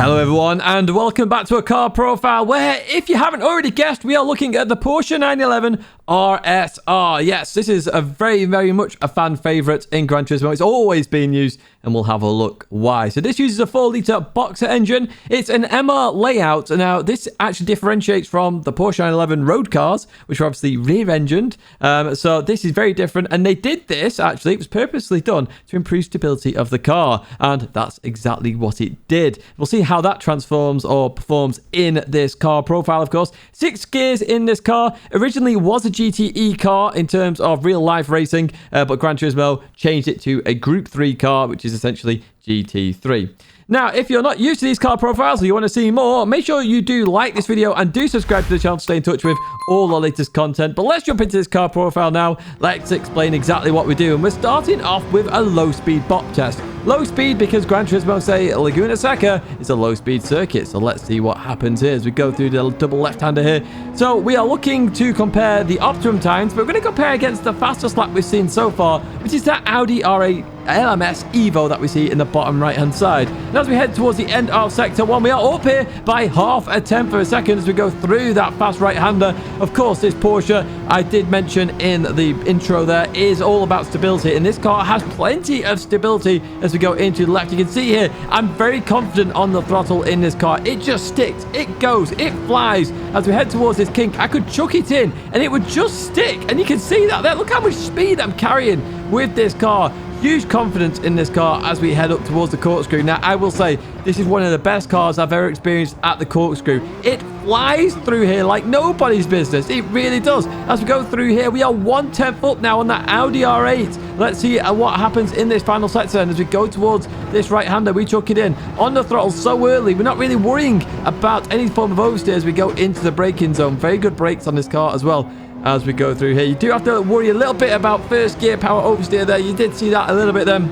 Hello everyone and welcome back to a car profile where, if you haven't already guessed, we are looking at the Porsche 911 RSR. Yes, this is a very much a fan favourite in Gran Turismo. It's always been used and we'll have a look why. So this uses a 4-litre boxer engine. It's an MR layout. Now this actually differentiates from the Porsche 911 road cars, which are obviously rear-engined. So this is very different, and they did this, actually, it was purposely done to improve stability of the car, and that's exactly what it did. We'll see how that transforms or performs in this car profile, of course. 6 gears in this car. Originally was a GTE car in terms of real-life racing, but Gran Turismo changed it to a Group 3 car, which is essentially GT3. Now, if you're not used to these car profiles or you want to see more, make sure you do like this video and do subscribe to the channel to stay in touch with all the latest content. But let's jump into this car profile now. Let's explain exactly what we do. And we're starting off with a low-speed bop test. Low speed because Gran Turismo say Laguna Seca is a low-speed circuit. So let's see what happens here as we go through the double left-hander here. So we are looking to compare the Optimum times, but we're going to compare against the fastest lap we've seen so far, which is that Audi R8 LMS Evo that we see in the bottom right-hand side. And as we head towards the end of Sector 1, we are up here by half a tenth of a second as we go through that fast right-hander. Of course, this Porsche, I did mention in the intro there, is all about stability, and this car has plenty of stability as we go into the left. You can see here, I'm very confident on the throttle in this car. It just sticks, it goes, it flies. As we head towards this kink, I could chuck it in and it would just stick, and you can see that there. Look how much speed I'm carrying with this car. Huge confidence in this car as we head up towards the corkscrew. Now, I will say, this is one of the best cars I've ever experienced at the corkscrew. It flies through here like nobody's business. It really does. As we go through here, we are 1/10 up now on that Audi R8. Let's see what happens in this final sector. And as we go towards this right-hander, we chuck it in on the throttle so early. We're not really worrying about any form of oversteer as we go into the braking zone. Very good brakes on this car as well. As we go through here, you do have to worry a little bit about first gear power oversteer there. You did see that a little bit then.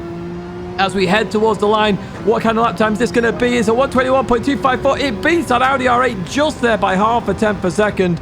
As we head towards the line, what kind of lap time is this going to be? It's a 121.254. It beats that Audi R8 just there by half a tenth per second.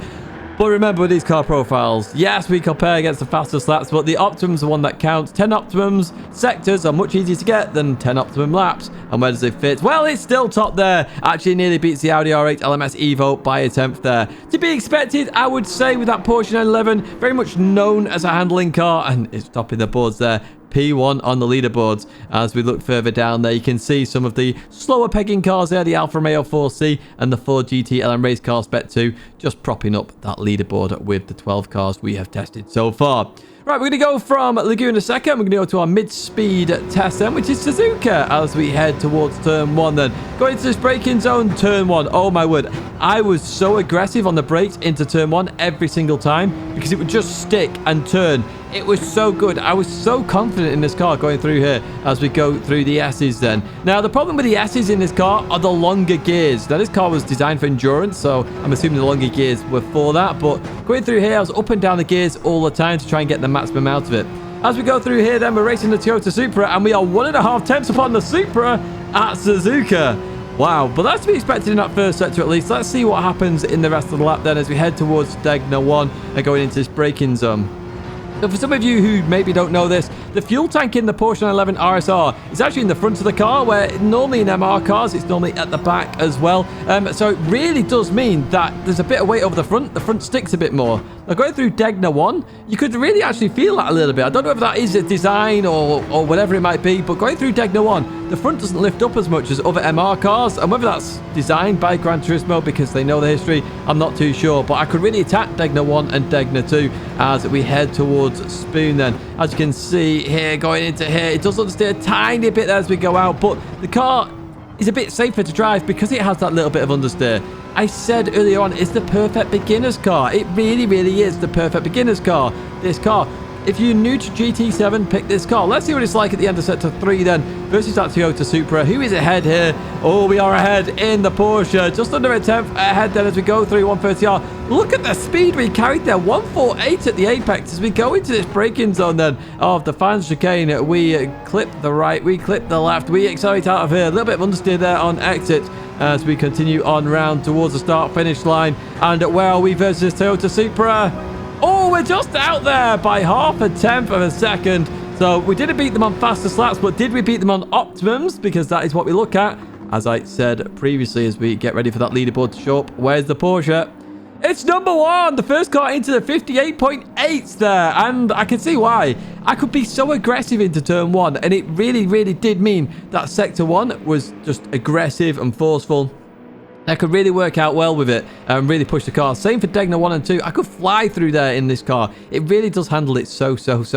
But remember, with these car profiles, yes, we compare against the fastest laps, but the Optimum's the one that counts. 10 Optimums sectors are much easier to get than 10 Optimum laps. And where does it fit? Well, it's still top there. Actually, nearly beats the Audi R8 LMS Evo by a tenth there. To be expected, I would say, with that Porsche 911, very much known as a handling car, and it's topping the boards there. P1 on the leaderboards. As we look further down there, you can see some of the slower pegging cars there, the Alfa Romeo 4C and the Ford GT LM Race Car Spec 2, just propping up that leaderboard with the 12 cars we have tested so far. Right, we're going to go from Laguna Seca, and we're going to go to our mid-speed test then, which is Suzuka, as we head towards turn 1 then. Going into this braking zone, turn 1. Oh my word, I was so aggressive on the brakes into turn 1 every single time because it would just stick and turn. It was so good. I was so confident in this car going through here as we go through the S's then. Now, the problem with the S's in this car are the longer gears. Now, this car was designed for endurance, so I'm assuming the longer gears were for that. But going through here, I was up and down the gears all the time to try and get the maximum out of it. As we go through here, then, we're racing the Toyota Supra, and we are 1.5 tenths upon the Supra at Suzuka. Wow, but that's to be expected in that first sector at least. Let's see what happens in the rest of the lap then as we head towards Tidgney 1 and going into this braking zone. So for some of you who maybe don't know this, the fuel tank in the Porsche 911 RSR is actually in the front of the car, where normally in MR cars, it's normally at the back as well. So it really does mean that there's a bit of weight over the front. The front sticks a bit more. Now, going through Tidgney 1, you could really actually feel that a little bit. I don't know if that is a design or whatever it might be, but going through Tidgney 1, the front doesn't lift up as much as other MR cars, and whether that's designed by Gran Turismo because they know the history, I'm not too sure. But I could really attack Tidgney 1 and Tidgney 2 as we head towards Spoon then. As you can see here, going into here, it does understeer a tiny bit as we go out, but the car is a bit safer to drive because it has that little bit of understeer. I said earlier on, it's the perfect beginner's car. It really is the perfect beginner's car. This car, if you're new to GT7, pick this car. Let's see what it's like at the end of Sector 3 then, versus that Toyota Supra. Who is ahead here? Oh, we are ahead in the Porsche. Just under a tenth ahead then as we go through 130R. Look at the speed we carried there. 148 at the apex as we go into this braking zone then of the fans chicane. We clip the right, we clip the left, we accelerate out of here. A little bit of understeer there on exit as we continue on round towards the start-finish line. And where are we versus Toyota Supra? Oh, we're just out there by half a tenth of a second. So we didn't beat them on fastest laps, but did we beat them on Optimums? Because that is what we look at. as I said previously, as we get ready for that leaderboard to show up. Where's the Porsche? It's number one, the first car into the 58.8 there, and I can see why. I could be so aggressive into turn one, and it really, really did mean that sector one was just aggressive and forceful. I could really work out well with it and really push the car. Same for Tidgney 1 and 2. I could fly through there in this car. It really does handle it so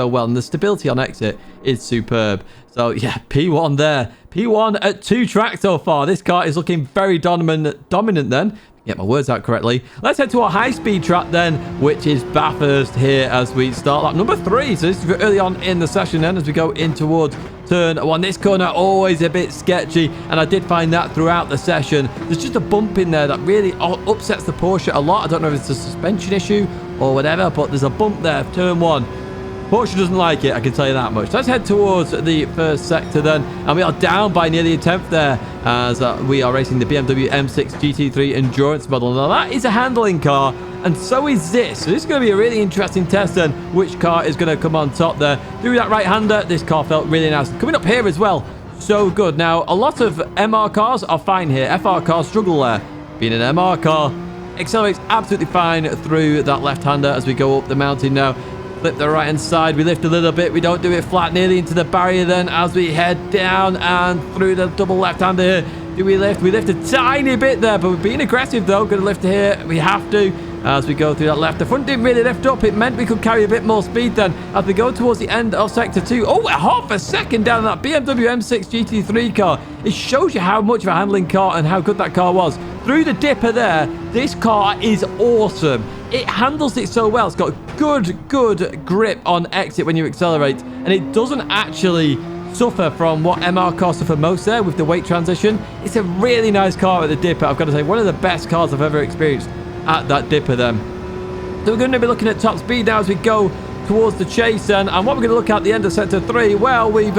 well, and the stability on exit is superb. So yeah, P1 there. P1 at 2 tracks so far. This car is looking very dominant then. Get my words out correctly. Let's head to our high-speed track then, which is Bathurst here as we start lap number 3. So this is early on in the session then as we go in towards turn 1. This corner always a bit sketchy, and I did find that throughout the session. There's just a bump in there that really upsets the Porsche a lot. I don't know if it's a suspension issue or whatever, but there's a bump there, turn 1. Porsche doesn't like it, I can tell you that much. Let's head towards the first sector then, and we are down by nearly a 10th there as we are racing the BMW M6 GT3 Endurance model. Now that is a handling car, and so is this. So this is going to be a really interesting test then, which car is going to come on top there. Through that right-hander, this car felt really nice. Coming up here as well, so good. Now, a lot of MR cars are fine here. FR cars struggle there. Being an MR car, accelerates absolutely fine through that left-hander as we go up the mountain now. Flip the right hand side, we lift a little bit, we don't do it flat, nearly into the barrier then as we head down and through the double left hander here. Do we lift? We lift a tiny bit there, but we're being aggressive though. Gonna lift here, we have to, as we go through that left. The front didn't really lift up, it meant we could carry a bit more speed then as we go towards the end of sector 2. Oh, half a second down that BMW M6 GT3 car. It shows you how much of a handling car and how good that car was. Through the dipper there, this car is awesome. It handles it so well. It's got good grip on exit when you accelerate, and it doesn't actually suffer from what MR cars suffer most there with the weight transition. It's a really nice car at the dipper. I've got to say, one of the best cars I've ever experienced at that dipper then. So we're going to be looking at top speed now as we go towards the chase then, and what we're going to look at the end of sector 3, well, we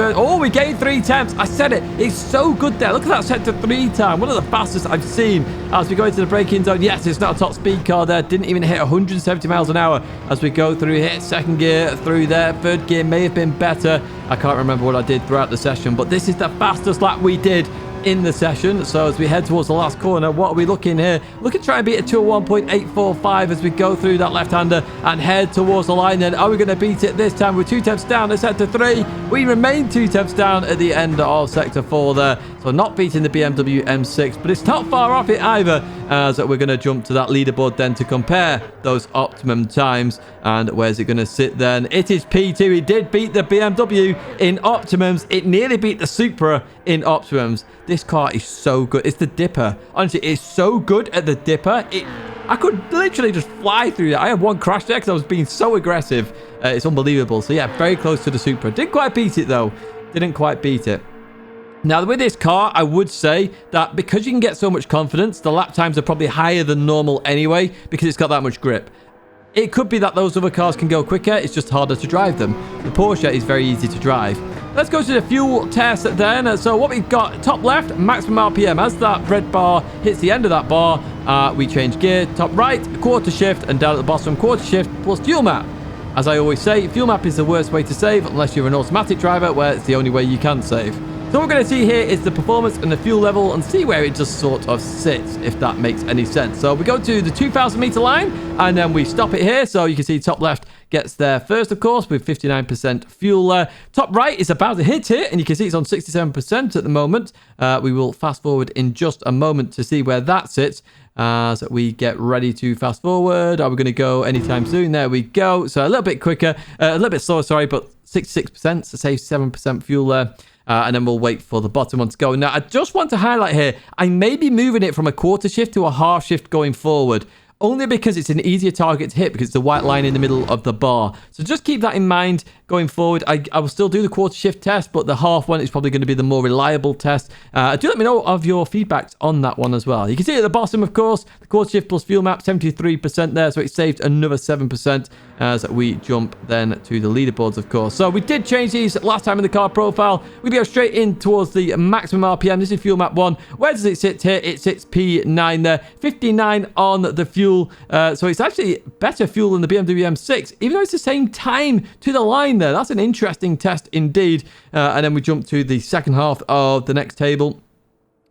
gained 3 tenths. I said it, it's so good there. Look at that sector 3 time, one of the fastest I've seen as we go into the braking zone. Yes, it's not a top speed car there, didn't even hit 170 miles an hour as we go through here. Second gear through there, third gear may have been better. I can't remember what I did throughout the session, but this is the fastest lap we did in the session. So as we head towards the last corner, what are we looking here? Looking to try and beat a 201.845 as we go through that left-hander and head towards the line then. Are we going to beat it this time? We're 2 tenths down at sector 3. We remain 2 tenths down at the end of sector 4 there. So not beating the BMW M6, but it's not far off it either, as we're going to jump to that leaderboard then to compare those Optimum times. And where's it going to sit then? It is P2. It did beat the BMW in Optimums. It nearly beat the Supra in Optimums. This car is so good. It's the dipper. Honestly, it's so good at the dipper. I could literally just fly through that. I had one crash there because I was being so aggressive. It's unbelievable. So yeah, very close to the Supra. Didn't quite beat it though. Didn't quite beat it. Now, with this car, I would say that because you can get so much confidence, the lap times are probably higher than normal anyway because it's got that much grip. It could be that those other cars can go quicker. It's just harder to drive them. The Porsche is very easy to drive. Let's go to the fuel test then. So what we've got, top left, maximum RPM. As that red bar hits the end of that bar, we change gear. Top right, quarter shift, and down at the bottom, quarter shift plus fuel map. As I always say, fuel map is the worst way to save unless you're an automatic driver, where it's the only way you can save. So what we're going to see here is the performance and the fuel level and see where it just sort of sits, if that makes any sense. So we go to the 2,000 meter line and then we stop it here. So you can see top left gets there first, of course, with 59% fuel there. Top right is about to hit it, and you can see it's on 67% at the moment. We will fast forward in just a moment to see where that sits as we get ready to fast forward. Are we going to go anytime soon? There we go. So a little bit quicker, a little bit slower, sorry, but 66%, so save 7% fuel there. And then we'll wait for the bottom one to go. Now, I just want to highlight here, I may be moving it from a quarter shift to a half shift going forward, only because it's an easier target to hit because it's the white line in the middle of the bar. So just keep that in mind going forward. I will still do the quarter shift test, but the half one is probably going to be the more reliable test. Do let me know of your feedbacks on that one as well. You can see at the bottom, of course, the quarter shift plus fuel map, 73% there. So it saved another 7% as we jump then to the leaderboards, of course. So we did change these last time in the car profile. We go straight in towards the maximum RPM. This is fuel map 1. Where does it sit here? It sits P9 there. 59 on the fuel. So it's actually better fuel than the BMW M6, even though it's the same time to the line there. That's an interesting test indeed. And then we jump to the second half of the next table.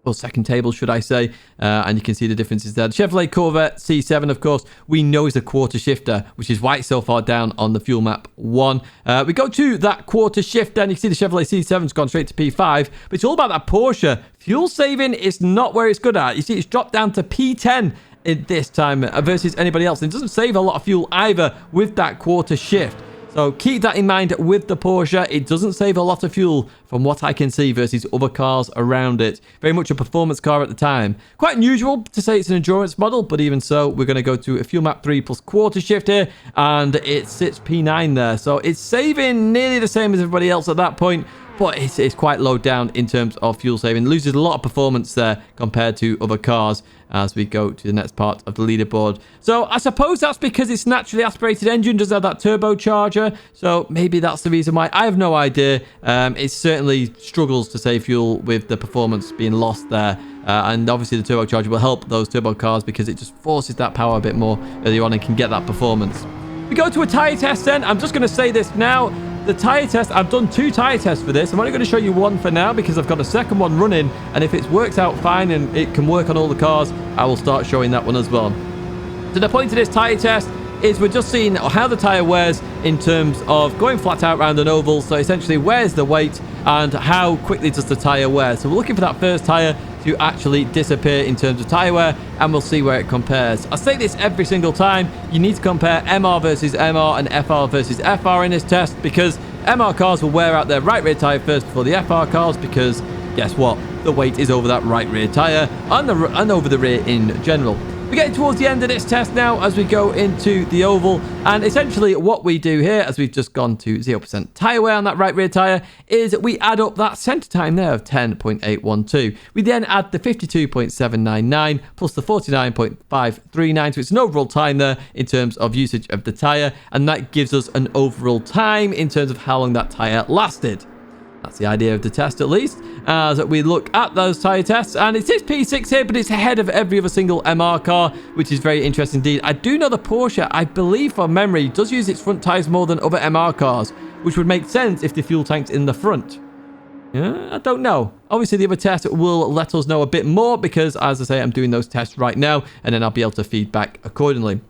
or second table, should I say, and you can see the differences there. The Chevrolet Corvette C7, of course, we know is a quarter shifter, which is why it's so far down on the fuel map 1. We go to that quarter shifter, and you can see the Chevrolet C7's gone straight to P5, but it's all about that Porsche. Fuel saving is not where it's good at. You see, it's dropped down to P10 in this time versus anybody else. It doesn't save a lot of fuel either with that quarter shift. So keep that in mind with the Porsche. It doesn't save a lot of fuel from what I can see versus other cars around it. Very much a performance car at the time. Quite unusual to say it's an endurance model, but even so, we're going to go to a fuel map 3 plus quarter shift here, and it sits P9 there. So it's saving nearly the same as everybody else at that point, but it's quite low down in terms of fuel saving. Loses a lot of performance there compared to other cars as we go to the next part of the leaderboard. So I suppose that's because it's naturally aspirated engine, does have that turbocharger. So maybe that's the reason why. I have no idea. It certainly struggles to save fuel with the performance being lost there. And obviously the turbocharger will help those turbo cars because it just forces that power a bit more early on and can get that performance. We go to a tyre test then. I'm just going to say this now. The tyre test, I've done 2 tyre tests for this. I'm only going to show you one for now because I've got a second one running, and if it works out fine and it can work on all the cars, I will start showing that one as well. So the point of this tyre test is we're just seeing how the tyre wears in terms of going flat out around an oval. So essentially, where's the weight and how quickly does the tyre wear? So we're looking for that first tyre to actually disappear in terms of tyre wear, and we'll see where it compares. I say this every single time. You need to compare MR versus MR and FR versus FR in this test, because MR cars will wear out their right rear tyre first before the FR cars, because guess what? The weight is over that right rear tyre and over the rear in general. We're getting towards the end of this test now as we go into the oval, and essentially what we do here, as we've just gone to 0% tyre wear on that right rear tyre, is we add up that centre time there of 10.812. We then add the 52.799 plus the 49.539, so it's an overall time there in terms of usage of the tyre, and that gives us an overall time in terms of how long that tyre lasted. That's the idea of the test, at least, as we look at those tyre tests. And it says P6 here, but it's ahead of every other single MR car, which is very interesting indeed. I do know the Porsche, I believe from memory, does use its front tyres more than other MR cars, which would make sense if the fuel tank's in the front. I don't know. Obviously, the other test will let us know a bit more because, as I say, I'm doing those tests right now, and then I'll be able to feedback accordingly.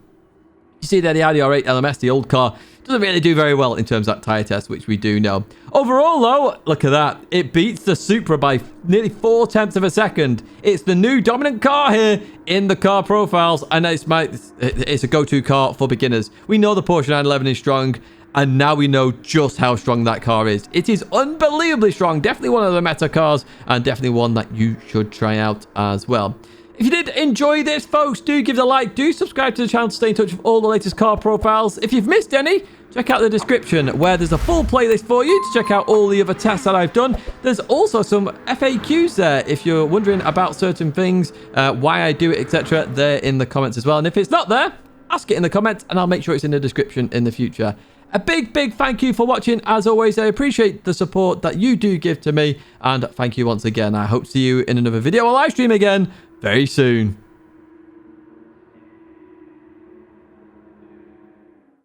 You see there, the RDR8 LMS, the old car, doesn't really do very well in terms of that tyre test, which we do know. Overall, though, look at that. It beats the Supra by nearly 0.4 of a second. It's the new dominant car here in the car profiles, and it's a go-to car for beginners. We know the Porsche 911 is strong, and now we know just how strong that car is. It is unbelievably strong. Definitely one of the meta cars, and definitely one that you should try out as well. If you did enjoy this, folks, do give it a like. Do subscribe to the channel to stay in touch with all the latest car profiles. If you've missed any, check out the description where there's a full playlist for you to check out all the other tests that I've done. There's also some FAQs there if you're wondering about certain things, why I do it, etc. They're in the comments as well. And if it's not there, ask it in the comments and I'll make sure it's in the description in the future. A big thank you for watching. As always, I appreciate the support that you do give to me. And thank you once again. I hope to see you in another video or live stream again very soon.